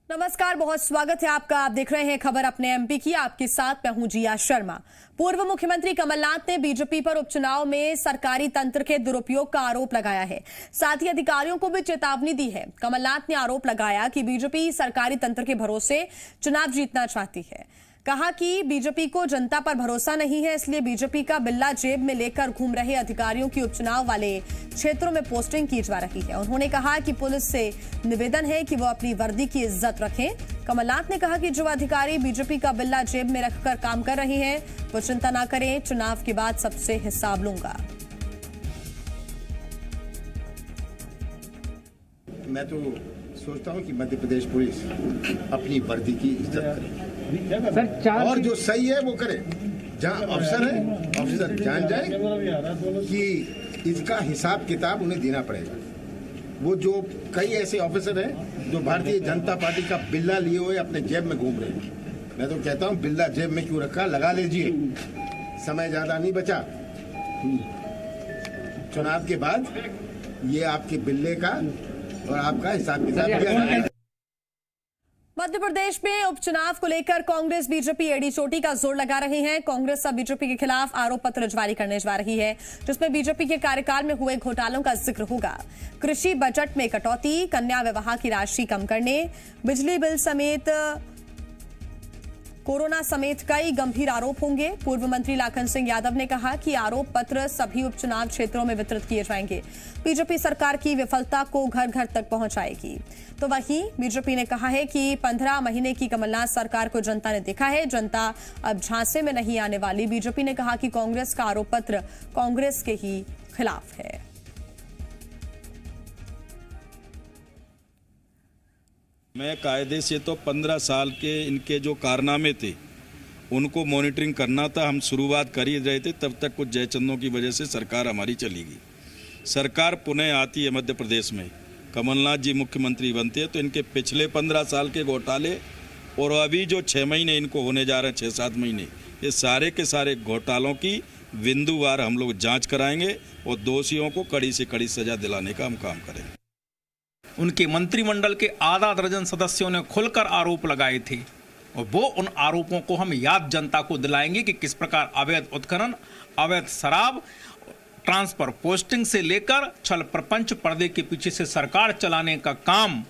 नमस्कार, बहुत स्वागत है आपका। आप देख रहे हैं खबर अपने एमपी की। आपके साथ मैं हूं जिया शर्मा। पूर्व मुख्यमंत्री कमलनाथ ने बीजेपी पर उपचुनाव में सरकारी तंत्र के दुरुपयोग का आरोप लगाया है। साथ ही अधिकारियों को भी चेतावनी दी है। कमलनाथ ने आरोप लगाया कि बीजेपी सरकारी तंत्र के भरोसे चुनाव जीतना चाहती है। कहा कि बीजेपी को जनता पर भरोसा नहीं है, इसलिए बीजेपी का बिल्ला जेब में लेकर घूम रहे अधिकारियों की उपचुनाव वाले क्षेत्रों में पोस्टिंग की जा रही है। उन्होंने कहा कि पुलिस से निवेदन है कि वो अपनी वर्दी की इज्जत रखें। कमलनाथ ने कहा कि जो अधिकारी बीजेपी का बिल्ला जेब में रखकर काम कर रहे हैं वो चिंता न करें, चुनाव के बाद सबसे हिसाब लूंगा। मैं तो सोचता हूं कि मध्य प्रदेश पुलिस अपनी वर्दी की इज्जत करे और जो सही है वो करे। जहां अफसर है, अफसर जान जाए कि इसका हिसाब किताब उन्हें देना पड़ेगा। वो जो कई ऐसे ऑफिसर हैं जो भारतीय जनता पार्टी का बिल्ला लिए हुए अपने जेब में घूम रहे हैं। मैं तो कहता हूं बिल्ला जेब में क्यों रखा, लगा लीजिए, समय ज्यादा नहीं बचा। चुनाव के बाद ये आपके बिल्ले का और आपका हिसाब किताब दिया जाएगा। मध्य प्रदेश में उपचुनाव को लेकर कांग्रेस बीजेपी एड़ी चोटी का जोर लगा रही है। कांग्रेस अब बीजेपी के खिलाफ आरोप पत्र जारी करने जा रही है, जिसमें बीजेपी के कार्यकाल में हुए घोटालों का जिक्र होगा। कृषि बजट में कटौती, कन्या विवाह की राशि कम करने, बिजली बिल समेत कोरोना समेत कई गंभीर आरोप होंगे। पूर्व मंत्री लाखन सिंह यादव ने कहा कि आरोप पत्र सभी उपचुनाव क्षेत्रों में वितरित किए जाएंगे। बीजेपी सरकार की विफलता को घर घर तक पहुंचाएगी। तो वहीं बीजेपी ने कहा है कि 15 महीने की कमलनाथ सरकार को जनता ने देखा है, जनता अब झांसे में नहीं आने वाली। बीजेपी ने कहा कि कांग्रेस का आरोप पत्र कांग्रेस के ही खिलाफ है। मैं कायदे से तो 15 साल के इनके जो कारनामे थे उनको मॉनिटरिंग करना था। हम शुरुआत कर ही रहे थे, तब तक कुछ जयचंदों की वजह से सरकार हमारी चली गई। सरकार पुनः आती है मध्य प्रदेश में, कमलनाथ जी मुख्यमंत्री बनते हैं तो इनके पिछले 15 साल के घोटाले और अभी जो 6 महीने इनको होने जा रहे हैं, 6-7 महीने, ये सारे के सारे घोटालों की बिंदुवार हम लोग जाँच कराएंगे और दोषियों को कड़ी से कड़ी सजा दिलाने का हम काम करेंगे। उनके मंत्रिमंडल के आधा दर्जन सदस्यों ने खुलकर आरोप लगाए थे और वो उन आरोपों को हम याद जनता को दिलाएंगे कि किस प्रकार अवैध उत्खनन, अवैध शराब, ट्रांसफर पोस्टिंग से लेकर छल प्रपंच पर्दे के पीछे से सरकार चलाने का काम,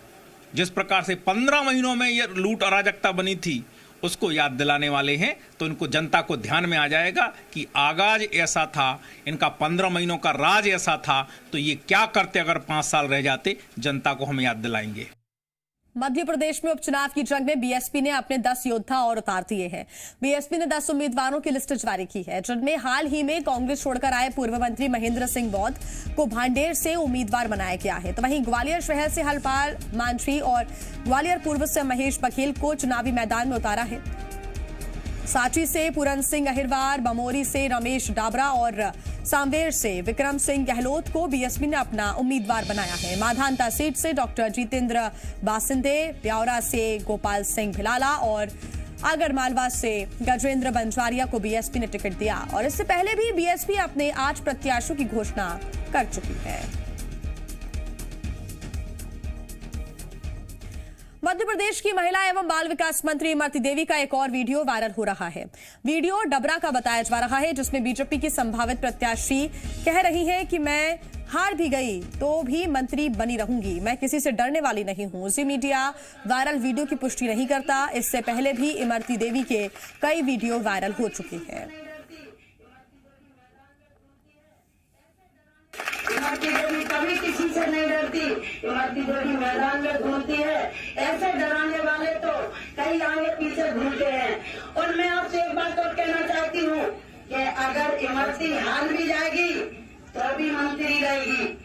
जिस प्रकार से 15 महीनों में ये लूट अराजकता बनी थी, उसको याद दिलाने वाले हैं। तो इनको जनता को ध्यान में आ जाएगा कि आगाज ऐसा था, इनका 15 महीनों का राज ऐसा था, तो ये क्या करते अगर 5 साल रह जाते, जनता को हम याद दिलाएंगे। मध्य प्रदेश में उपचुनाव की जंग में बीएसपी ने अपने 10 योद्धा और उतार दिए हैं। बीएसपी ने 10 उम्मीदवारों की लिस्ट जारी की है, जिनमें हाल ही में कांग्रेस छोड़कर आए पूर्व मंत्री महेंद्र सिंह बौद्ध को भांडेर से उम्मीदवार बनाया गया है। तो वहीं ग्वालियर शहर से हरपाल मांझी और ग्वालियर पूर्व से महेश बघेल को चुनावी मैदान में उतारा है। सांची से पूरन सिंह अहिरवार, बमोरी से रमेश डाबरा और सांवेर से विक्रम सिंह गहलोत को बीएसपी ने अपना उम्मीदवार बनाया है। माधांता सीट से डॉक्टर जितेंद्र बासिंदे, ब्यावरा से गोपाल सिंह भिलाला और आगरमालवा से गजेंद्र बंजारिया को बीएसपी ने टिकट दिया। और इससे पहले भी बीएसपी अपने 8 प्रत्याशियों की घोषणा कर चुकी है। मध्य प्रदेश की महिला एवं बाल विकास मंत्री इमरती देवी का एक और वीडियो वायरल हो रहा है। वीडियो डबरा का बताया जा रहा है, जिसमें बीजेपी की संभावित प्रत्याशी कह रही है कि मैं हार भी गई तो भी मंत्री बनी रहूंगी, मैं किसी से डरने वाली नहीं हूं। जी मीडिया वायरल वीडियो की पुष्टि नहीं करता। इससे पहले भी इमरती देवी के कई वीडियो वायरल हो चुके हैं। इमरती देवी कभी किसी से नहीं डरती। इमरती देवी मैदान में घूमती है। ऐसे डराने वाले तो कई आगे पीछे घूमते हैं। और मैं आपसे एक बात और कहना चाहती हूँ कि अगर इमरती हार भी जाएगी तो भी मंत्री रहेगी।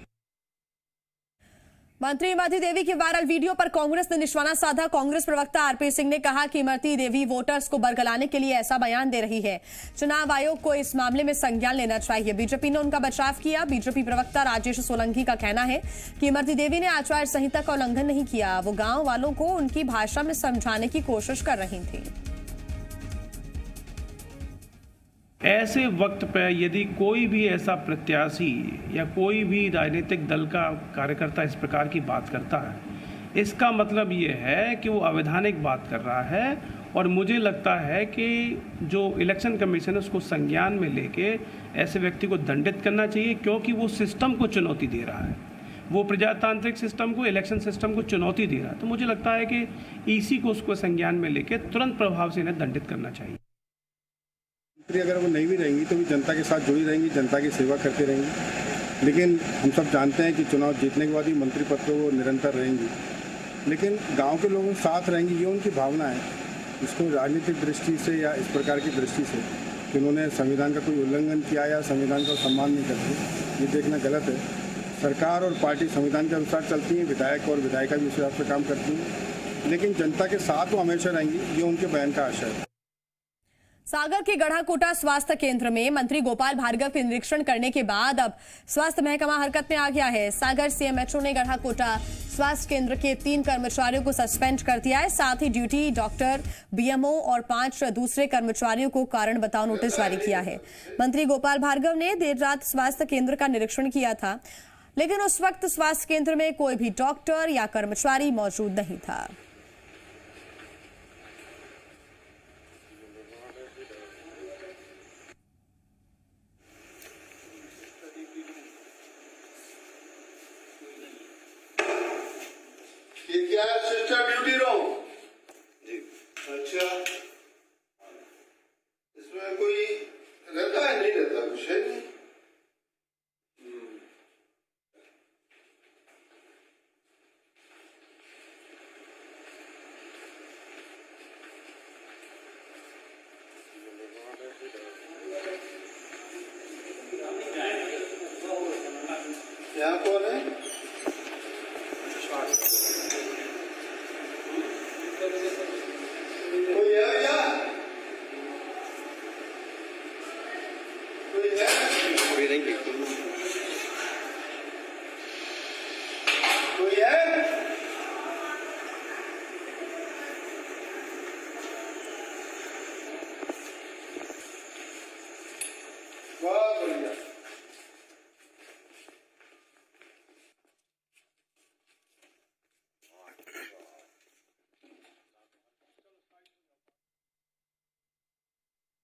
मंत्री इमरती देवी की वायरल वीडियो पर कांग्रेस ने निशाना साधा। कांग्रेस प्रवक्ता आरपी सिंह ने कहा कि इमरती देवी वोटर्स को बरगलाने के लिए ऐसा बयान दे रही है। चुनाव आयोग को इस मामले में संज्ञान लेना चाहिए। बीजेपी ने उनका बचाव किया। बीजेपी प्रवक्ता राजेश सोलंकी का कहना है कि इमरती देवी ने आचार संहिता का उल्लंघन नहीं किया, वो गांव वालों को उनकी भाषा में समझाने की कोशिश कर रही थी। ऐसे वक्त पर यदि कोई भी ऐसा प्रत्याशी या कोई भी राजनीतिक दल का कार्यकर्ता इस प्रकार की बात करता है इसका मतलब ये है कि वो अवैधानिक बात कर रहा है। और मुझे लगता है कि जो इलेक्शन कमीशन है उसको संज्ञान में लेके ऐसे व्यक्ति को दंडित करना चाहिए, क्योंकि वो सिस्टम को चुनौती दे रहा है, वो प्रजातांत्रिक सिस्टम को, इलेक्शन सिस्टम को चुनौती दे रहा है। तो मुझे लगता है कि ईसी को उसको संज्ञान में लेके तुरंत प्रभाव से इन्हें दंडित करना चाहिए। अगर वो नहीं भी रहेंगी तो भी जनता के साथ जुड़ी रहेंगी, जनता की सेवा करती रहेंगी। लेकिन हम सब जानते हैं कि चुनाव जीतने के बाद ही मंत्री पद पर वो निरंतर रहेंगी, लेकिन गांव के लोगों के साथ रहेंगी, ये उनकी भावना है। इसको राजनीतिक दृष्टि से या इस प्रकार की दृष्टि से कि उन्होंने संविधान का कोई उल्लंघन किया या संविधान का सम्मान नहीं करते, ये देखना गलत है। सरकार और पार्टी संविधान के अनुसार चलती हैं, विधायक और विधायिका भी उस हिसाब से काम करती हैं, लेकिन जनता के साथ वो हमेशा रहेंगी, ये उनके बयान का आशय है। सागर के गढ़ाकोटा स्वास्थ्य केंद्र में मंत्री गोपाल भार्गव के निरीक्षण करने के बाद अब स्वास्थ्य महकमा हरकत में आ गया है। सागर सीएमएचओ ने गढ़ाकोटा स्वास्थ्य केंद्र के 3 कर्मचारियों को सस्पेंड कर दिया है। साथ ही ड्यूटी डॉक्टर, बीएमओ और 5 दूसरे कर्मचारियों को कारण बताओ नोटिस जारी किया है। मंत्री गोपाल भार्गव ने देर रात स्वास्थ्य केंद्र का निरीक्षण किया था, लेकिन उस वक्त स्वास्थ्य केंद्र में कोई भी डॉक्टर या कर्मचारी मौजूद नहीं था। ये क्या है सिस्टर ड्यूटी रूम जी? अच्छा, इसमें कोई रहता है? नहीं रहता, कुछ है नहीं। यहाँ कौन है?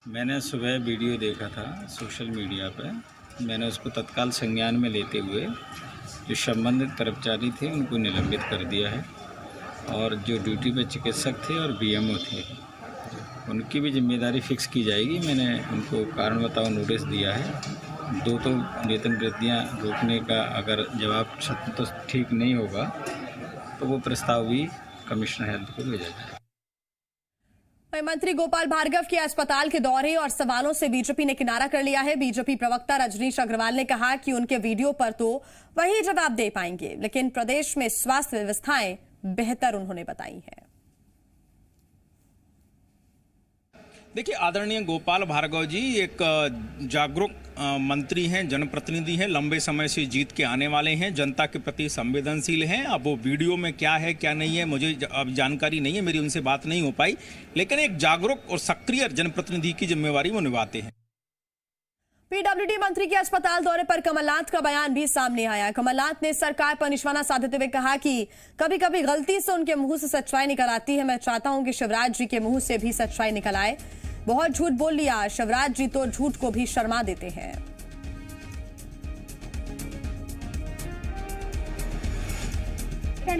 मैंने सुबह वीडियो देखा था सोशल मीडिया पे। मैंने उसको तत्काल संज्ञान में लेते हुए जो संबंधित कर्मचारी थे उनको निलंबित कर दिया है, और जो ड्यूटी पे चिकित्सक थे और बीएमओ थे उनकी भी जिम्मेदारी फिक्स की जाएगी। मैंने उनको कारण बताओ नोटिस दिया है। 2 तो वेतन वृद्धियाँ रोकने का अगर जवाब तो ठीक नहीं होगा तो वो प्रस्ताव भी कमिश्नर हेल्थ को भेजा जाएगा। मंत्री गोपाल भार्गव के अस्पताल के दौरे और सवालों से बीजेपी ने किनारा कर लिया है। बीजेपी प्रवक्ता रजनीश अग्रवाल ने कहा कि उनके वीडियो पर तो वही जवाब दे पाएंगे, लेकिन प्रदेश में स्वास्थ्य व्यवस्थाएं बेहतर उन्होंने बताई है। देखिए, आदरणीय गोपाल भार्गव जी एक जागरूक मंत्री हैं, जनप्रतिनिधि हैं, लंबे समय से जीत के आने वाले हैं, जनता के प्रति संवेदनशील हैं। अब वो वीडियो में क्या है क्या नहीं है मुझे अब जानकारी नहीं है, मेरी उनसे बात नहीं हो पाई, लेकिन एक जागरूक और सक्रिय जनप्रतिनिधि की जिम्मेवारी वो निभाते हैं। पीडब्ल्यूडी मंत्री के अस्पताल दौरे पर कमलनाथ का बयान भी सामने आया। कमलनाथ ने सरकार पर निशाना साधते हुए कहा कि कभी कभी गलती से उनके मुंह से सच्चाई निकल आती है। मैं चाहता हूं कि शिवराज जी के मुंह से भी सच्चाई निकल आए। बहुत झूठ बोल लिया, शिवराज जी तो झूठ को भी शर्मा देते हैं।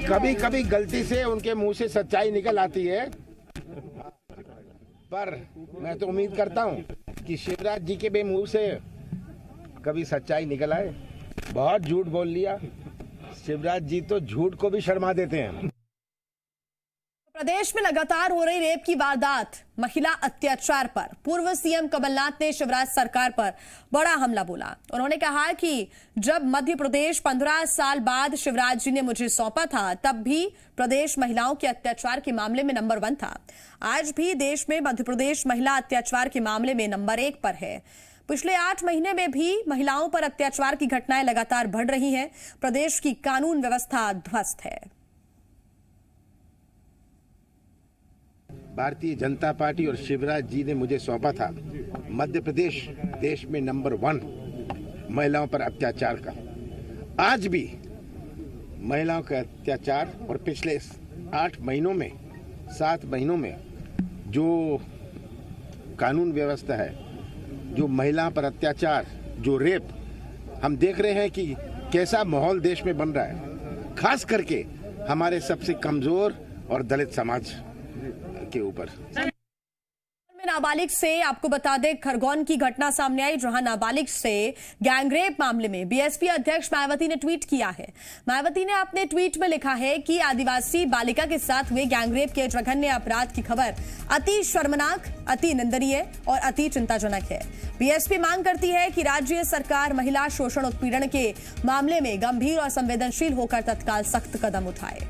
कभी कभी गलती से उनके मुंह से सच्चाई निकल आती है, पर मैं तो उम्मीद करता हूं कि शिवराज जी के भी मुंह से कभी सच्चाई निकल आए। बहुत झूठ बोल लिया, शिवराज जी तो झूठ को भी शर्मा देते हैं। प्रदेश में लगातार हो रही रेप की वारदात, महिला अत्याचार पर पूर्व सीएम कमलनाथ ने शिवराज सरकार पर बड़ा हमला बोला। उन्होंने कहा कि जब मध्य प्रदेश 15 साल बाद शिवराज जी ने मुझे सौंपा था, तब भी प्रदेश महिलाओं के अत्याचार के मामले में नंबर 1 था। आज भी देश में मध्य प्रदेश महिला अत्याचार के मामले में नंबर 1 पर है। पिछले 8 महीने में भी महिलाओं पर अत्याचार की घटनाएं लगातार बढ़ रही हैं। प्रदेश की कानून व्यवस्था ध्वस्त है। भारतीय जनता पार्टी और शिवराज जी ने मुझे सौंपा था। मध्य प्रदेश देश में नंबर 1 महिलाओं पर अत्याचार का। आज भी महिलाओं के अत्याचार और पिछले 7 महीनों में जो कानून व्यवस्था है, जो महिला पर अत्याचार, जो रेप, हम देख रहे हैं कि कैसा माहौल देश में बन रहा है, खास करके हमारे सबसे कमजोर और दलित समाज के ऊपर। नाबालिग से आपको बता दें, खरगोन की घटना सामने आई जहां नाबालिग से गैंगरेप मामले में बीएसपी अध्यक्ष मायावती ने ट्वीट किया है। मायावती ने अपने ट्वीट में लिखा है कि आदिवासी बालिका के साथ हुए गैंगरेप के जघन्य अपराध की खबर अति शर्मनाक, अति निंदनीय और अति चिंताजनक है। बीएसपी मांग करती है कि राज्य सरकार महिला शोषण उत्पीड़न के मामले में गंभीर और संवेदनशील होकर तत्काल सख्त कदम उठाए।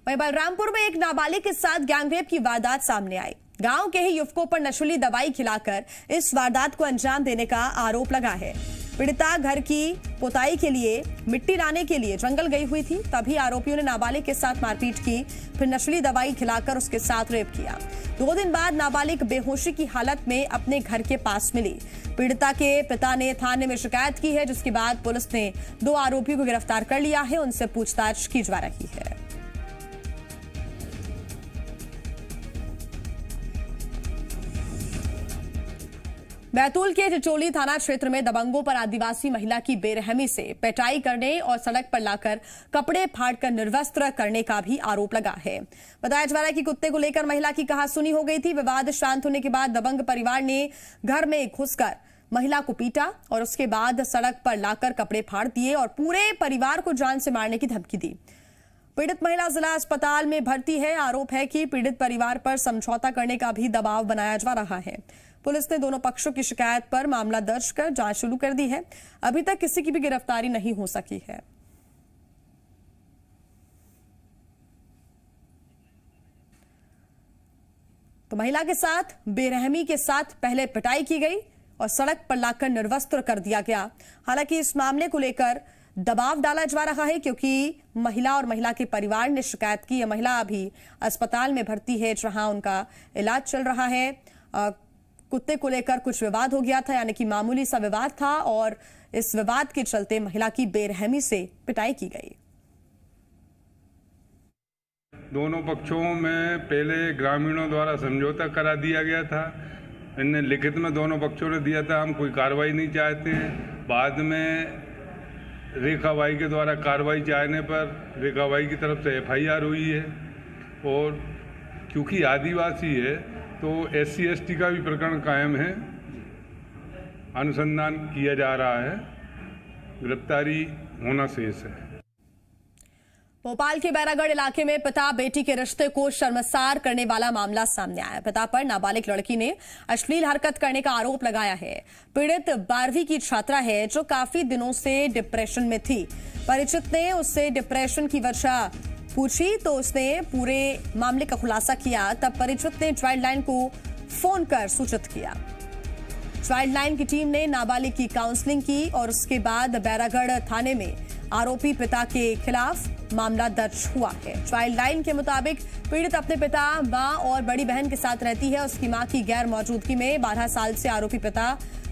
वहीं बलरामपुर में एक नाबालिग के साथ गैंगरेप की वारदात सामने आई। गांव के ही युवकों पर नशीली दवाई खिलाकर इस वारदात को अंजाम देने का आरोप लगा है। पीड़िता घर की पुताई के लिए मिट्टी लाने के लिए जंगल गई हुई थी, तभी आरोपियों ने नाबालिग के साथ मारपीट की, फिर नशीली दवाई खिलाकर उसके साथ रेप किया। 2 दिन बाद नाबालिग बेहोशी की हालत में अपने घर के पास मिली। पीड़िता के पिता ने थाने में शिकायत की है, जिसके बाद पुलिस ने 2 आरोपियों को गिरफ्तार कर लिया है। उनसे पूछताछ की जा रही है। बैतूल के चिचोली थाना क्षेत्र में दबंगों पर आदिवासी महिला की बेरहमी से पिटाई करने और सड़क पर लाकर कपड़े फाड़कर निर्वस्त्र करने का भी आरोप लगा है। बताया जा रहा है कि कुत्ते को लेकर महिला की कहासुनी हो गई थी। विवाद शांत होने के बाद दबंग परिवार ने घर में घुसकर महिला को पीटा और उसके बाद सड़क पर लाकर कपड़े फाड़ दिए और पूरे परिवार को जान से मारने की धमकी दी। पीड़ित महिला जिला अस्पताल में भर्ती है। आरोप है कि पीड़ित परिवार पर समझौता करने का भी दबाव बनाया जा रहा है। पुलिस ने दोनों पक्षों की शिकायत पर मामला दर्ज कर जांच शुरू कर दी है। अभी तक किसी की भी गिरफ्तारी नहीं हो सकी है। तो महिला के साथ बेरहमी के साथ पहले पिटाई की गई और सड़क पर लाकर निर्वस्त्र कर दिया गया। हालांकि इस मामले को लेकर दबाव डाला जा रहा है क्योंकि महिला और महिला के परिवार ने शिकायत की है। महिला अभी अस्पताल में भर्ती है जहां उनका इलाज चल रहा है। कुत्ते को लेकर कुछ विवाद हो गया था, यानी कि मामूली सा विवाद था और इस विवाद के चलते महिला की बेरहमी से पिटाई की गई। दोनों पक्षों में पहले ग्रामीणों द्वारा समझौता करा दिया गया था। इनने लिखित में दोनों पक्षों ने दिया था हम कोई कार्रवाई नहीं चाहते हैं। बाद में रेखाबाई के द्वारा कार्रवाई चाहने पर रेखाबाई की तरफ से FIR हुई है और क्योंकि आदिवासी है तो SC/ST का भी प्रकरण कायम है। अनुसंधान किया जा रहा है, गिरफ्तारी होना शेष है। भोपाल के बैरागढ़ इलाके में पिता बेटी के रिश्ते को शर्मसार करने वाला मामला सामने आया। पिता पर नाबालिग लड़की ने अश्लील हरकत करने का आरोप लगाया है। पीड़ित 12वीं की छात्रा है जो काफी दिनों से डिप्रेशन में थी। परिचित ने उससे डिप्रेशन की वजह पूछी तो उसने पूरे मामले का खुलासा किया। तब परिचित ने चाइल्ड लाइन को फोन कर सूचित किया। चाइल्ड लाइन की टीम ने नाबालिग की काउंसलिंग की और उसके बाद बैरागढ़ थाने में आरोपी पिता के खिलाफ मामला दर्ज हुआ है। चाइल्ड लाइन के मुताबिक पीड़ित अपने पिता, मां और बड़ी बहन के साथ रहती है। उसकी मां की गैर मौजूदगी में 12 साल से आरोपी पिता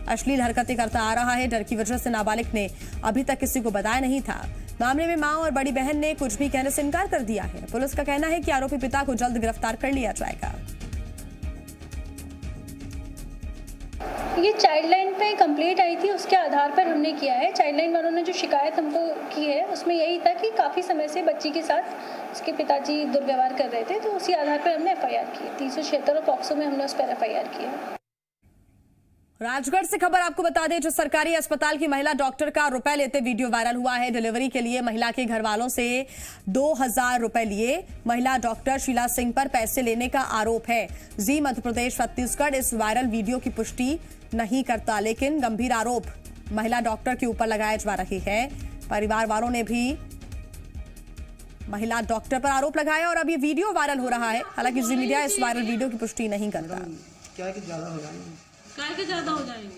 अश्लील हरकतें करता आ रहा है। डर की वजह से नाबालिग ने अभी तक किसी को बताया नहीं था। मामले में मां और बड़ी बहन ने कुछ भी कहने से इनकार कर दिया है। पुलिस का कहना है कि आरोपी पिता को जल्द गिरफ्तार कर लिया जाएगा। ये चाइल्ड लाइन पे कंप्लेंट आई थी, उसके आधार पर हमने किया है। चाइल्ड लाइन वालों ने जो शिकायत हमको की है उसमें यही था कि काफ़ी समय से बच्ची के साथ उसके पिताजी दुर्व्यवहार कर रहे थे, तो उसी आधार पर हमने FIR की। 376 और पॉक्सो में हमने उस पर FIR किया। राजगढ़ से खबर आपको बता दें, जो सरकारी अस्पताल की महिला डॉक्टर का रुपए लेते वीडियो वायरल हुआ है। डिलीवरी के लिए महिला के घर वालों से 2000 रुपए लिए महिला डॉक्टर शीला सिंह पर पैसे लेने का आरोप है। जी मध्य प्रदेश छत्तीसगढ़ इस वायरल वीडियो की पुष्टि नहीं करता, लेकिन गंभीर आरोप महिला डॉक्टर के ऊपर लगाए जा रहे हैं। परिवार वालों ने भी महिला डॉक्टर पर आरोप लगाया और अब ये वीडियो वायरल हो रहा है। हालांकि जी मीडिया इस वायरल वीडियो की पुष्टि नहीं करता। क्या कि ज्यादा हो जाएंगे, काय के ज्यादा हो जाएंगे,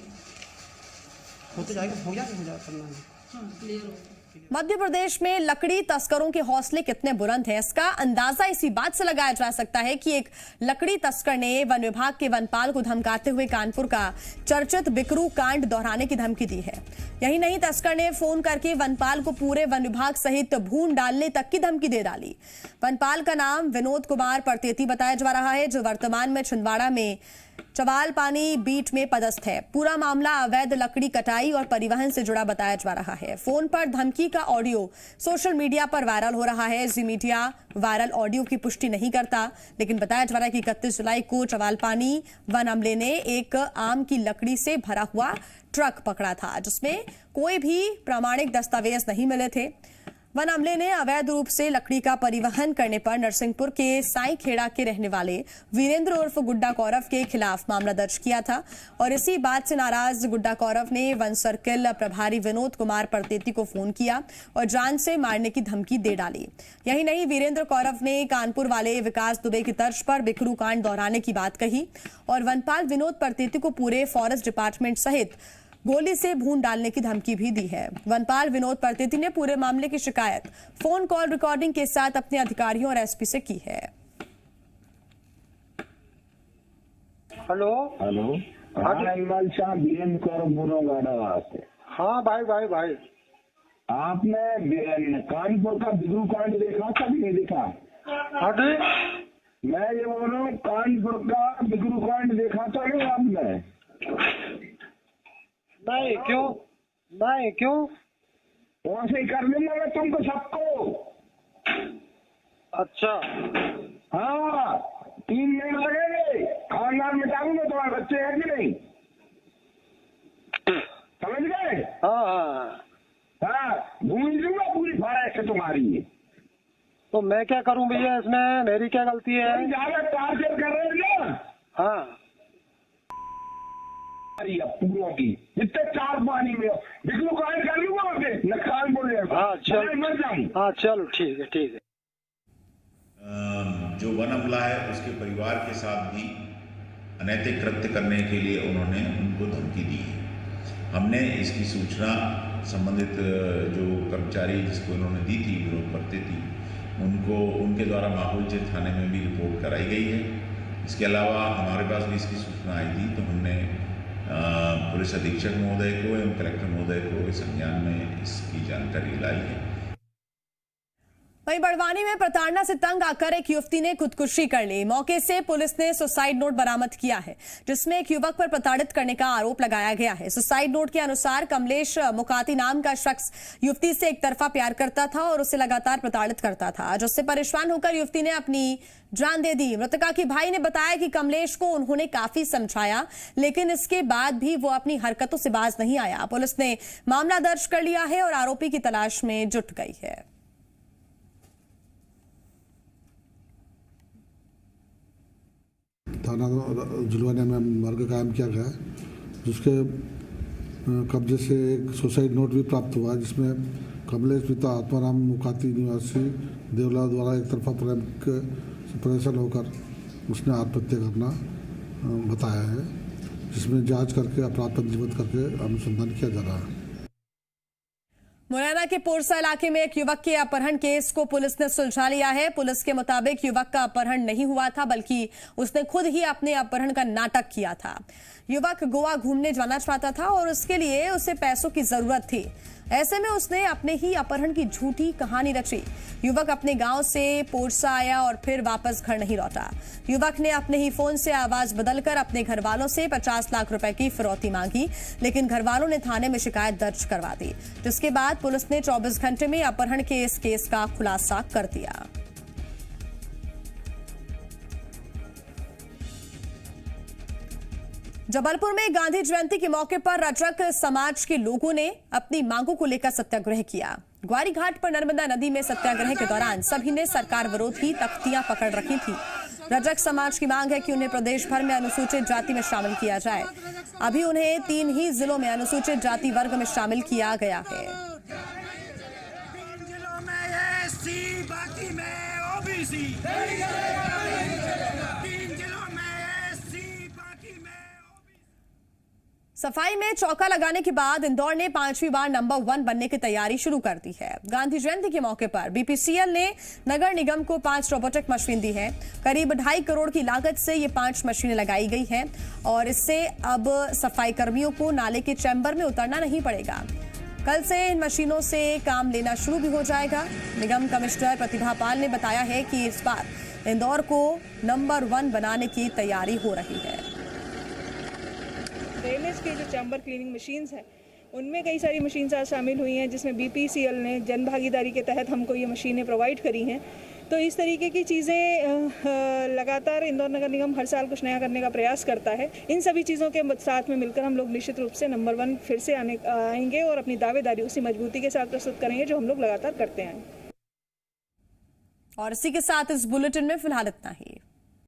हो तो जाएगा, हो जाएगा करना है। हाँ, क्लियर हो मध्य प्रदेश में लकड़ी तस्करों के हौसले कितने बुलंद हैं, इसका अंदाजा इसी बात से लगाया जा सकता है कि एक लकड़ी तस्कर ने वन विभाग के वनपाल को धमकाते हुए कानपुर का चर्चित बिकरू कांड दोहराने की धमकी दी है। यही नहीं, तस्कर ने फोन करके वनपाल को पूरे वन विभाग सहित भून डालने तक की धमकी दे डाली। वनपाल का नाम विनोद कुमार परतेती बताया जा रहा है, जो वर्तमान में छिंदवाड़ा में चवालपानी बीट में पदस्थ है। पूरा मामला अवैध लकड़ी कटाई और परिवहन से जुड़ा बताया जा रहा है। फोन पर धमकी का ऑडियो सोशल मीडिया पर वायरल हो रहा है। जी मीडिया वायरल ऑडियो की पुष्टि नहीं करता, लेकिन बताया जा रहा है कि 31 जुलाई को चवालपानी वन अमले ने एक आम की लकड़ी से भरा हुआ ट्रक पकड़ा था, जिसमें कोई भी प्रामाणिक दस्तावेज नहीं मिले थे। वन अमले ने अवैध रूप से लकड़ी का परिवहन करने पर नरसिंहपुर के साई खेड़ा के रहने वाले वीरेंद्र उर्फ गुड्डा कौरव के खिलाफ मामला दर्ज किया था और इसी बात से नाराज गुड्डा कौरव ने वन सर्किल प्रभारी विनोद कुमार परतेती को फोन किया और जान से मारने की धमकी दे डाली। यही नहीं, वीरेंद्र कौरव ने कानपुर वाले विकास दुबे की तर्ज पर बिकरू कांड दोहराने की बात कही और वनपाल विनोद परतेती को पूरे फॉरेस्ट डिपार्टमेंट सहित गोली से भून डालने की धमकी भी दी है। वनपाल विनोद परतेती ने पूरे मामले की शिकायत फोन कॉल रिकॉर्डिंग के साथ अपने अधिकारियों और एसपी से की है। हेलो इकबाल शाह वीरेंद्र कौरव बोल रहा हूँ। हाँ भाई आपने कानपुर का बिकरू कांड देखा था कि नहीं देखा? अरे मैं ये बोल रहा हूँ, कानपुर का बिकरू कांड देखा था नहीं आपने? नहीं क्यों वैसे ही कर लूंगा मैं तुमको सबको। अच्छा हाँ, 3 मिनट लगेंगे, खानदान मिटाऊंगा। तुम्हारे बच्चे हैं कि नहीं? समझ गए? हाँ, भूल लूंगा पूरी फॉरेस्ट तुम्हारी। तो मैं क्या करूं भैया, इसमें मेरी क्या गलती है? ज्यादा टार्चर कर रहे हैं ना। हाँ पूरों की जितने 4 पानी में बिकरू कांड कर लूंगा, नकान बोल रहे। हाँ चल, मर जाऊँ। हाँ चलो ठीक है। जो वन अमला है उसके परिवार के साथ भी अनैतिक कृत्य करने के लिए उन्होंने उनको धमकी दी है। हमने इसकी सूचना संबंधित जो कर्मचारी जिसको उन्होंने दी थी विरोध करते थी, उनको उनके द्वारा माहौलजे थाने में भी रिपोर्ट कराई गई है। इसके अलावा हमारे पास भी इसकी सूचना आई थी, तो हमने पुलिस अधीक्षक महोदय को एवं कलेक्टर महोदय को इस संज्ञान में इसकी जानकारी लाई है। वहीं बड़वानी में प्रताड़ना से तंग आकर एक युवती ने खुदकुशी कर ली। मौके से पुलिस ने सुसाइड नोट बरामद किया है, जिसमें एक युवक पर प्रताड़ित करने का आरोप लगाया गया है। सुसाइड नोट के अनुसार कमलेश मुकाती नाम का शख्स युवती से एक तरफा प्यार करता था और उसे लगातार प्रताड़ित करता था, जिससे परेशान होकर युवती ने अपनी जान दे दी। मृतका के भाई ने बताया कि कमलेश को उन्होंने काफी समझाया, लेकिन इसके बाद भी वो अपनी हरकतों से बाज नहीं आया। पुलिस ने मामला दर्ज कर लिया है और आरोपी की तलाश में जुट गई है। थाना जुलवाने में मार्ग कायम किया गया है, जिसके कब्जे से एक सुसाइड नोट भी प्राप्त हुआ, जिसमें कमलेश पिता आत्माराम मुकाती निवासी देवला द्वारा एक तरफा प्रेम के परेशान होकर उसने आत्महत्या करना बताया है, जिसमें जांच करके अपराध पंजीबद्ध करके अनुसंधान किया जा रहा है। मुरैना के पोरसा इलाके में एक युवक के अपहरण केस को पुलिस ने सुलझा लिया है। पुलिस के मुताबिक युवक का अपहरण नहीं हुआ था, बल्कि उसने खुद ही अपने अपहरण का नाटक किया था। युवक गोवा घूमने जाना चाहता था और उसके लिए उसे पैसों की जरूरत थी। ऐसे में उसने अपने ही अपहरण की झूठी कहानी रची। युवक अपने गांव से पोरसा आया और फिर वापस घर नहीं लौटा। युवक ने अपने ही फोन से आवाज बदलकर अपने घर वालों से 50 लाख रुपए की फिरौती मांगी, लेकिन घर वालों ने थाने में शिकायत दर्ज करवा दी, जिसके बाद पुलिस ने 24 घंटे में अपहरण के इस केस का खुलासा कर दिया। जबलपुर में गांधी जयंती के मौके पर रजक समाज के लोगों ने अपनी मांगों को लेकर सत्याग्रह किया। ग्वारी घाट पर नर्मदा नदी में सत्याग्रह के दौरान सभी ने सरकार विरोधी तख्तियां पकड़ रखी थी। रजक समाज की मांग है कि उन्हें प्रदेश भर में अनुसूचित जाति में शामिल किया जाए। अभी उन्हें 3 ही जिलों में अनुसूचित जाति वर्ग में शामिल किया गया है। सफाई में चौका लगाने के बाद इंदौर ने 5वीं बार नंबर 1 बनने की तैयारी शुरू कर दी है। गांधी जयंती के मौके पर बीपीसीएल ने नगर निगम को 5 रोबोटिक मशीन दी है। करीब 2.5 करोड़ की लागत से ये 5 मशीनें लगाई गई हैं और इससे अब सफाई कर्मियों को नाले के चैम्बर में उतरना नहीं पड़ेगा। कल से इन मशीनों से काम लेना शुरू भी हो जाएगा। निगम कमिश्नर प्रतिभा पाल ने बताया है कि इस बार इंदौर को नंबर 1 बनाने की तैयारी हो रही है। ड्रेनेज के जो चैम्बर क्लीनिंग मशीन्स हैं उनमें कई सारी मशीन्स आज शामिल हुई हैं, जिसमें बीपीसीएल ने जन भागीदारी के तहत हमको ये मशीनें प्रोवाइड करी हैं। तो इस तरीके की चीज़ें लगातार इंदौर नगर निगम हर साल कुछ नया करने का प्रयास करता है। इन सभी चीज़ों के साथ में मिलकर हम लोग निश्चित रूप से नंबर 1 फिर से आएंगे और अपनी दावेदारी उसी मजबूती के साथ प्रस्तुत करेंगे जो हम लोग लगातार करते हैं। और इसी के साथ इस बुलेटिन में फिलहाल इतना ही।